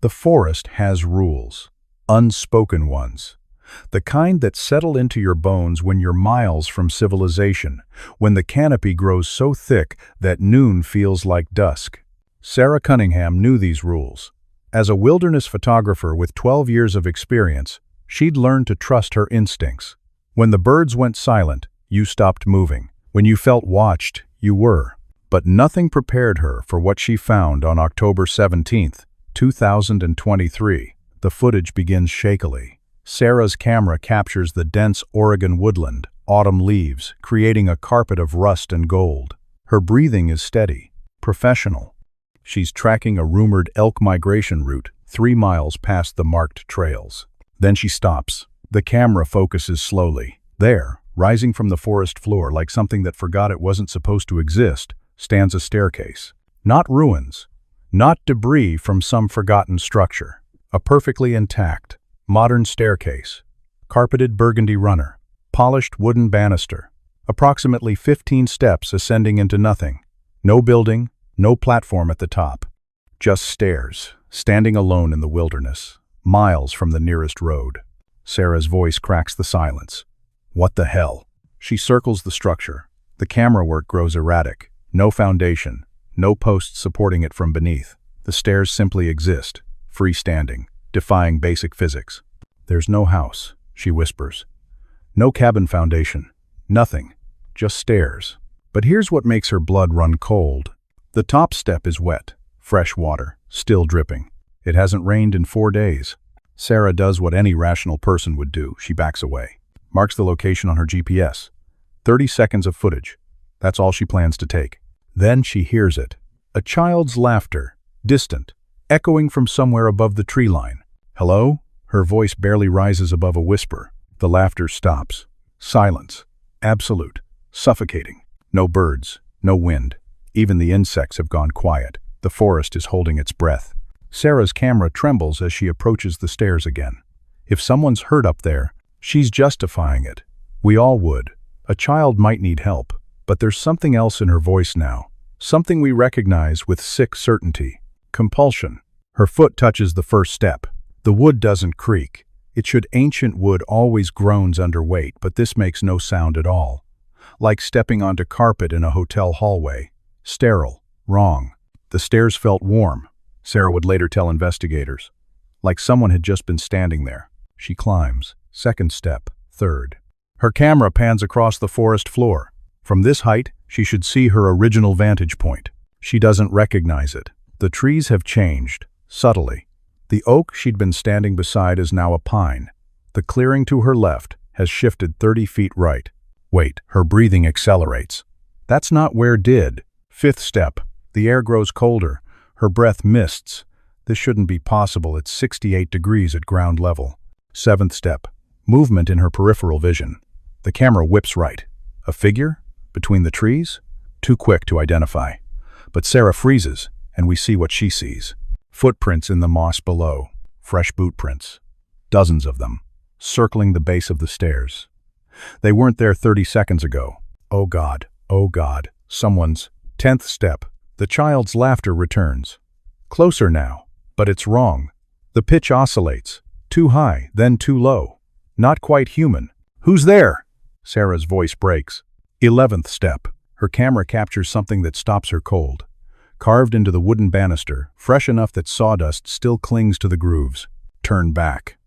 The forest has rules, unspoken ones. The kind that settle into your bones when you're miles from civilization, when the canopy grows so thick that noon feels like dusk. Sarah Cunningham knew these rules. As a wilderness photographer with 12 years of experience, she'd learned to trust her instincts. When the birds went silent, you stopped moving. When you felt watched, you were. But nothing prepared her for what she found on October 17, 2023. The footage begins shakily. Sarah's camera captures the dense Oregon woodland, autumn leaves, creating a carpet of rust and gold. Her breathing is steady, professional. She's tracking a rumored elk migration route 3 miles past the marked trails. Then she stops. The camera focuses slowly. There, rising from the forest floor like something that forgot it wasn't supposed to exist, stands a staircase. Not ruins, not debris from some forgotten structure. A perfectly intact, modern staircase, carpeted burgundy runner, polished wooden banister, approximately 15 steps ascending into nothing. No building, no platform at the top. Just stairs, standing alone in the wilderness, miles from the nearest road. Sarah's voice cracks the silence. What the hell? She circles the structure. The camera work grows erratic. No foundation, no posts supporting it from beneath. The stairs simply exist, freestanding, defying basic physics. There's no house, she whispers. No cabin foundation. Nothing. Just stairs. But here's what makes her blood run cold. The top step is wet, fresh water, still dripping. It hasn't rained in 4 days. Sarah does what any rational person would do. She backs away. Marks the location on her GPS. 30 seconds of footage. That's all she plans to take. Then she hears it. A child's laughter, distant, echoing from somewhere above the tree line. Hello? Her voice barely rises above a whisper. The laughter stops. Silence. Absolute. Suffocating. No birds. No wind. Even the insects have gone quiet. The forest is holding its breath. Sarah's camera trembles as she approaches the stairs again. If someone's hurt up there, she's justifying it. We all would. A child might need help. But there's something else in her voice now. Something we recognize with sick certainty. Compulsion. Her foot touches the first step. The wood doesn't creak. It should. Ancient wood always groans under weight, but this makes no sound at all. Like stepping onto carpet in a hotel hallway. Sterile. Wrong. The stairs felt warm, Sarah would later tell investigators. Like someone had just been standing there. She climbs. Second step. Third. Her camera pans across the forest floor. From this height, she should see her original vantage point. She doesn't recognize it. The trees have changed, subtly. The oak she'd been standing beside is now a pine. The clearing to her left has shifted 30 feet right. Wait, her breathing accelerates. That's not where did. Fifth step. The air grows colder. Her breath mists. This shouldn't be possible. It's 68 degrees at ground level. Seventh step. Movement in her peripheral vision. The camera whips right. A figure? Between the trees? Too quick to identify. But Sarah freezes, and we see what she sees. Footprints in the moss below. Fresh boot prints. Dozens of them. Circling the base of the stairs. They weren't there 30 seconds ago. Oh God. Oh God. Someone's. 10th step. The child's laughter returns. Closer now. But it's wrong. The pitch oscillates. Too high, then too low. Not quite human. Who's there? Sarah's voice breaks. 11th step. Her camera captures something that stops her cold. Carved into the wooden banister, fresh enough that sawdust still clings to the grooves. Turn back.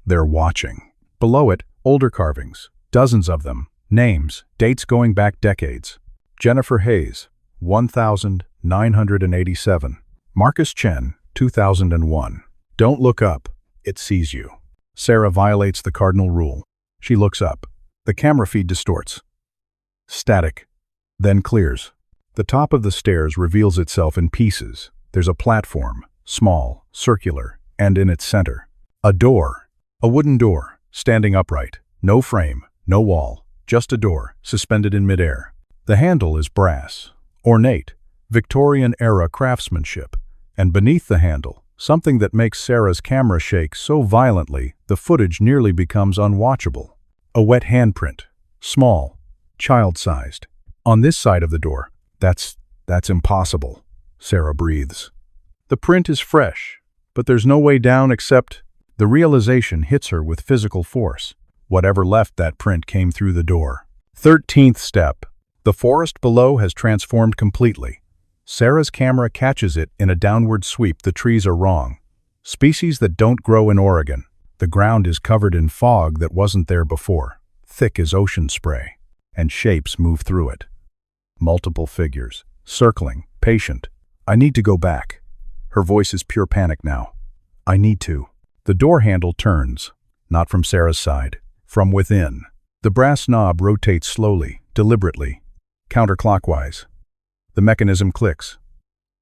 They're watching. Below it, older carvings. Dozens of them. Names, dates going back decades. Jennifer Hayes, 1987. Marcus Chen, 2001. Don't look up. It sees you. Sarah violates the cardinal rule. She looks up. The camera feed distorts. Static. Then clears. The top of the stairs reveals itself in pieces. There's a platform, small, circular, and in its center, a door. A wooden door, standing upright. No frame, no wall, just a door, suspended in midair. The handle is brass, ornate, Victorian-era craftsmanship. And beneath the handle, something that makes Sarah's camera shake so violently the footage nearly becomes unwatchable. A wet handprint. Small. Child-sized. On this side of the door. That's impossible, Sarah breathes. The print is fresh, But there's no way down except the realization hits her with physical force. Whatever left that print came through the door. 13th step. The forest below has transformed completely. Sarah's camera catches it in a downward sweep. The trees are wrong. Species that don't grow in Oregon. The ground is covered in fog that wasn't there before, thick as ocean spray, and shapes move through it. Multiple figures, circling, patient. I need to go back. Her voice is pure panic now. I need to. The door handle turns, not from Sarah's side, from within. The brass knob rotates slowly, deliberately, counterclockwise. The mechanism clicks.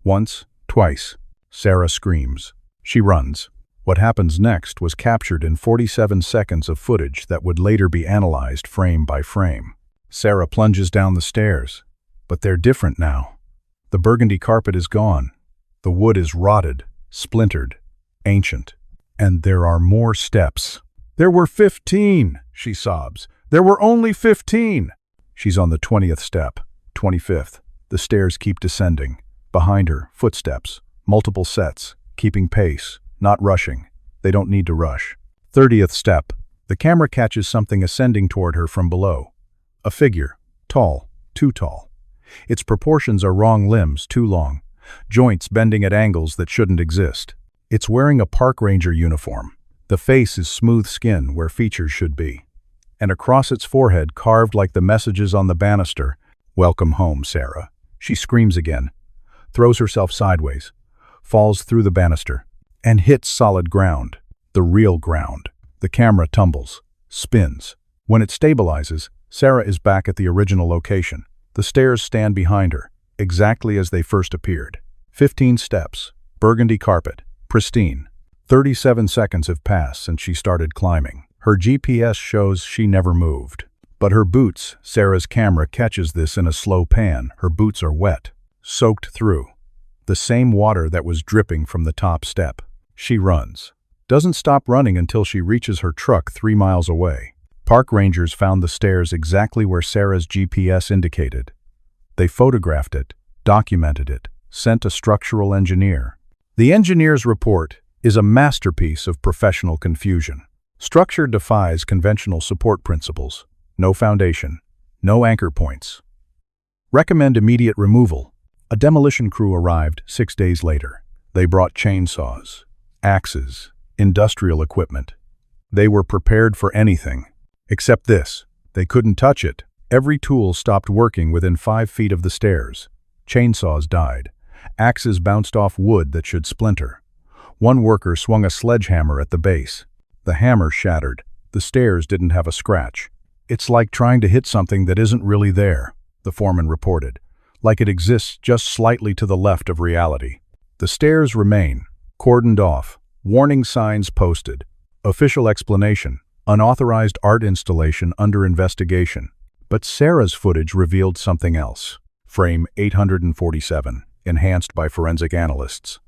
Once, twice. Sarah screams. She runs. What happens next was captured in 47 seconds of footage that would later be analyzed frame by frame. Sarah plunges down the stairs. But they're different now. The burgundy carpet is gone. The wood is rotted, splintered, ancient. And there are more steps. There were 15, she sobs. There were only 15. She's on the 20th step, 25th. The stairs keep descending. Behind her, footsteps, multiple sets, keeping pace, not rushing. They don't need to rush. 30th step. The camera catches something ascending toward her from below. A figure, tall, too tall. Its proportions are wrong, limbs too long, joints bending at angles that shouldn't exist. It's wearing a park ranger uniform. The face is smooth skin where features should be. And across its forehead, carved like the messages on the banister, "Welcome home, Sarah." She screams again, throws herself sideways, falls through the banister, and hits solid ground, the real ground. The camera tumbles, spins. When it stabilizes, Sarah is back at the original location. The stairs stand behind her, exactly as they first appeared. 15 steps, burgundy carpet, pristine. 37 seconds have passed since she started climbing. Her GPS shows she never moved. But her boots, Sarah's camera catches this in a slow pan. Her boots are wet, soaked through. The same water that was dripping from the top step. She runs. Doesn't stop running until she reaches her truck 3 miles away. Park rangers found the stairs exactly where Sarah's GPS indicated. They photographed it, documented it, sent a structural engineer. The engineer's report is a masterpiece of professional confusion. Structure defies conventional support principles. No foundation, no anchor points. Recommend immediate removal. A demolition crew arrived 6 days later. They brought chainsaws, axes, industrial equipment. They were prepared for anything. Except this. They couldn't touch it. Every tool stopped working within 5 feet of the stairs. Chainsaws died. Axes bounced off wood that should splinter. One worker swung a sledgehammer at the base. The hammer shattered. The stairs didn't have a scratch. It's like trying to hit something that isn't really there, the foreman reported, like it exists just slightly to the left of reality. The stairs remain, cordoned off, warning signs posted, official explanation, unauthorized art installation under investigation. But Sarah's footage revealed something else. Frame 847, enhanced by forensic analysts.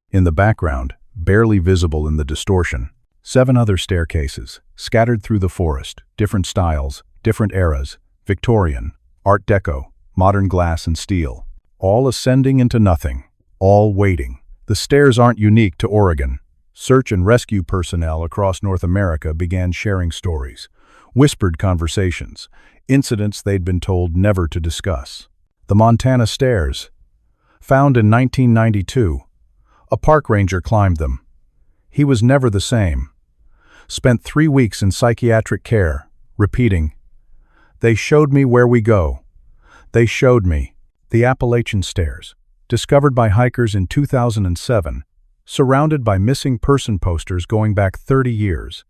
In the background, barely visible in the distortion, 7 other staircases, scattered through the forest, different styles, different eras, Victorian, Art Deco, modern glass and steel, all ascending into nothing, all waiting. The stairs aren't unique to Oregon. Search and rescue personnel across North America began sharing stories, whispered conversations, incidents they'd been told never to discuss. The Montana Stairs. Found in 1992, a park ranger climbed them. He was never the same. Spent 3 weeks in psychiatric care, repeating, "They showed me where we go. They showed me." The Appalachian Stairs, discovered by hikers in 2007, surrounded by missing person posters going back 30 years.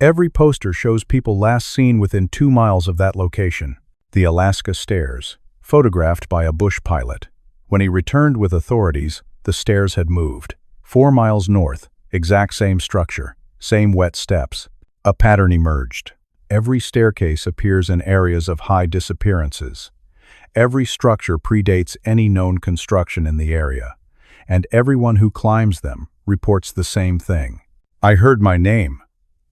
Every poster shows people last seen within 2 miles of that location. The Alaska Stairs, photographed by a bush pilot. When he returned with authorities, the stairs had moved. 4 miles north, exact same structure, same wet steps. A pattern emerged. Every staircase appears in areas of high disappearances. Every structure predates any known construction in the area, and everyone who climbs them reports the same thing. "I heard my name.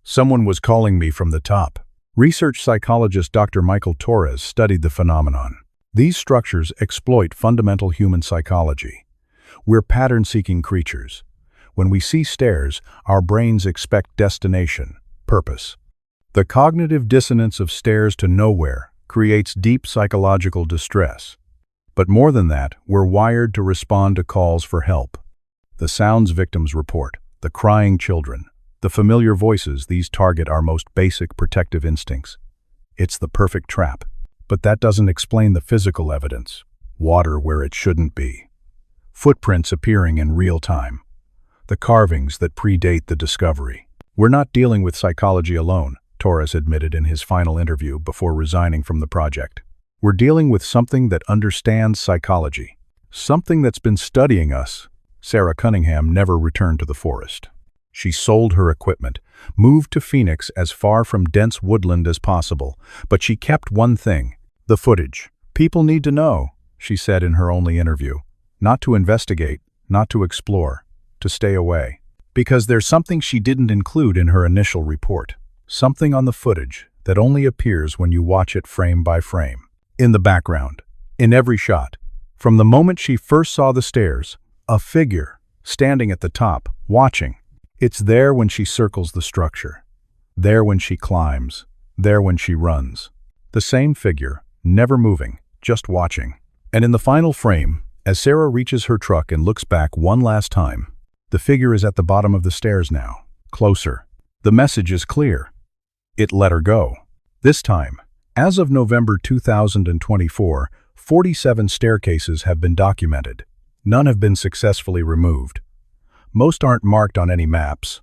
Someone was calling me from the top." Research psychologist Dr. Michael Torres studied the phenomenon. These structures exploit fundamental human psychology. We're pattern-seeking creatures. When we see stairs, our brains expect destination, purpose. The cognitive dissonance of stairs to nowhere creates deep psychological distress. But more than that, we're wired to respond to calls for help. The sounds victims report, the crying children, the familiar voices, these target our most basic protective instincts. It's the perfect trap. But that doesn't explain the physical evidence. Water where it shouldn't be. Footprints appearing in real time. The carvings that predate the discovery. We're not dealing with psychology alone, Torres admitted in his final interview before resigning from the project. We're dealing with something that understands psychology. Something that's been studying us. Sarah Cunningham never returned to the forest. She sold her equipment, moved to Phoenix as far from dense woodland as possible, but she kept one thing, the footage. People need to know, she said in her only interview. Not to investigate, not to explore, to stay away. Because there's something she didn't include in her initial report. Something on the footage that only appears when you watch it frame by frame. In the background, in every shot. From the moment she first saw the stairs, a figure, standing at the top, watching. It's there when she circles the structure. There when she climbs. There when she runs. The same figure, never moving, just watching. And in the final frame, as Sarah reaches her truck and looks back one last time, the figure is at the bottom of the stairs now, closer. The message is clear. It let her go. This time, as of November 2024, 47 staircases have been documented. None have been successfully removed. Most aren't marked on any maps.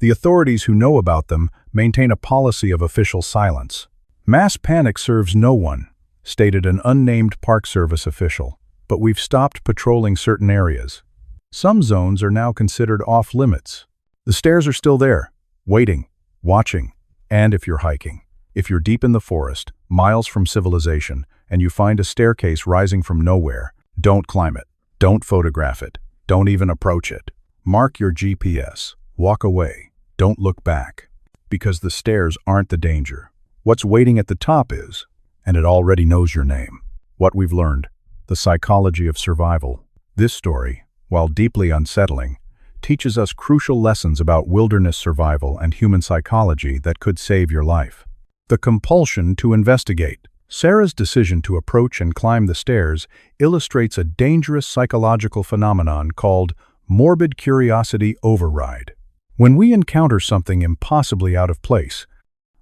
The authorities who know about them maintain a policy of official silence. Mass panic serves no one, stated an unnamed Park Service official, but we've stopped patrolling certain areas. Some zones are now considered off-limits. The stairs are still there, waiting, watching, and if you're hiking. If you're deep in the forest, miles from civilization, and you find a staircase rising from nowhere, don't climb it. Don't photograph it. Don't even approach it. Mark your GPS. Walk away. Don't look back. Because the stairs aren't the danger. What's waiting at the top is, and it already knows your name. What we've learned. The psychology of survival. This story, while deeply unsettling, teaches us crucial lessons about wilderness survival and human psychology that could save your life. The compulsion to investigate. Sarah's decision to approach and climb the stairs illustrates a dangerous psychological phenomenon called morbid curiosity override. When we encounter something impossibly out of place,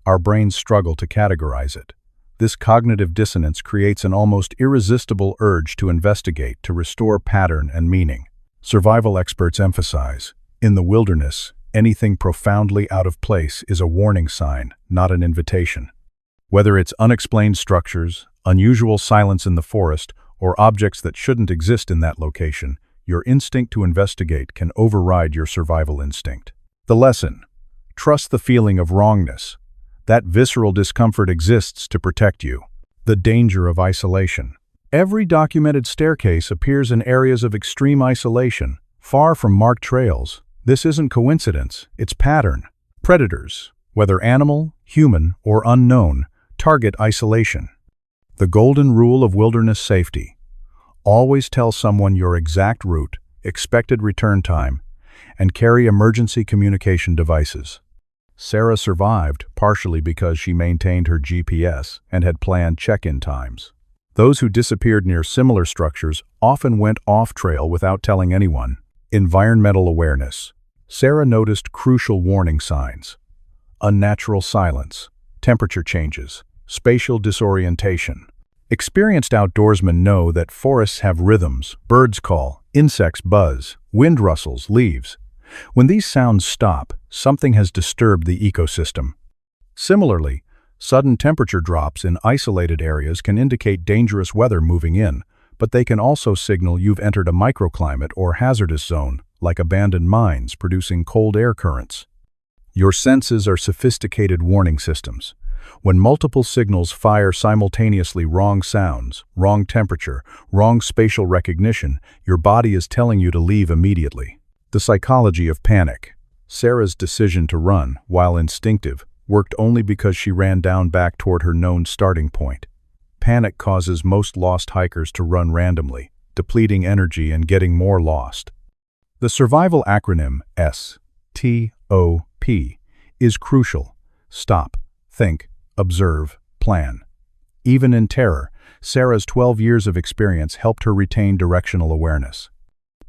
our brains struggle to categorize it. This cognitive dissonance creates an almost irresistible urge to investigate, to restore pattern and meaning. Survival experts emphasize, in the wilderness, anything profoundly out of place is a warning sign, not an invitation. Whether it's unexplained structures, unusual silence in the forest, or objects that shouldn't exist in that location, your instinct to investigate can override your survival instinct. The lesson: trust the feeling of wrongness. That visceral discomfort exists to protect you. The danger of isolation. Every documented staircase appears in areas of extreme isolation, far from marked trails. This isn't coincidence, it's pattern. Predators, whether animal, human, or unknown, target isolation. The golden rule of wilderness safety. Always tell someone your exact route, expected return time, and carry emergency communication devices. Sarah survived partially because she maintained her GPS and had planned check-in times. Those who disappeared near similar structures often went off-trail without telling anyone. Environmental awareness. Sarah noticed crucial warning signs. Unnatural silence, temperature changes, spatial disorientation. Experienced outdoorsmen know that forests have rhythms, birds call, insects buzz, wind rustles, leaves. When these sounds stop, something has disturbed the ecosystem. Similarly, sudden temperature drops in isolated areas can indicate dangerous weather moving in, but they can also signal you've entered a microclimate or hazardous zone, like abandoned mines producing cold air currents. Your senses are sophisticated warning systems. When multiple signals fire simultaneously, wrong sounds, wrong temperature, wrong spatial recognition, your body is telling you to leave immediately. The psychology of panic. Sarah's decision to run, while instinctive, worked only because she ran back toward her known starting point. Panic causes most lost hikers to run randomly, depleting energy and getting more lost. The survival acronym STOP is crucial. Stop, think, observe, plan. Even in terror, Sarah's 12 years of experience helped her retain directional awareness.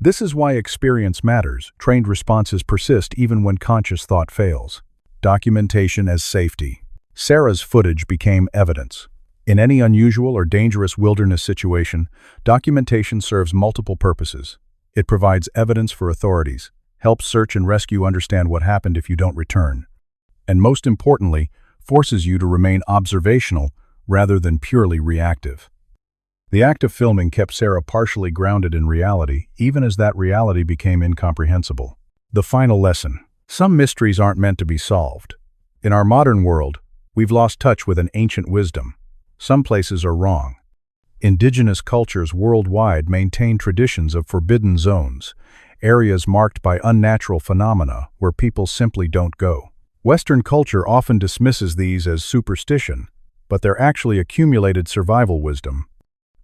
This is why experience matters. Trained responses persist even when conscious thought fails. Documentation as safety. Sarah's footage became evidence. In any unusual or dangerous wilderness situation, documentation serves multiple purposes. It provides evidence for authorities, helps search and rescue understand what happened if you don't return, and most importantly, forces you to remain observational rather than purely reactive. The act of filming kept Sarah partially grounded in reality, even as that reality became incomprehensible. The final lesson. Some mysteries aren't meant to be solved. In our modern world, we've lost touch with an ancient wisdom. Some places are wrong. Indigenous cultures worldwide maintain traditions of forbidden zones, areas marked by unnatural phenomena where people simply don't go. Western culture often dismisses these as superstition, but they're actually accumulated survival wisdom.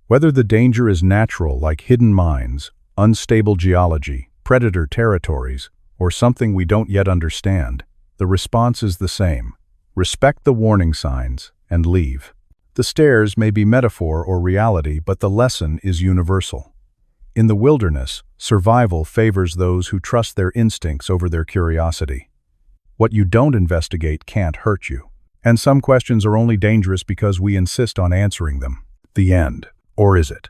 Whether the danger is natural, like hidden mines, unstable geology, predator territories, or something we don't yet understand, the response is the same. Respect the warning signs and leave. The stairs may be metaphor or reality, but the lesson is universal. In the wilderness, survival favors those who trust their instincts over their curiosity. What you don't investigate can't hurt you. And some questions are only dangerous because we insist on answering them. The end. Or is it?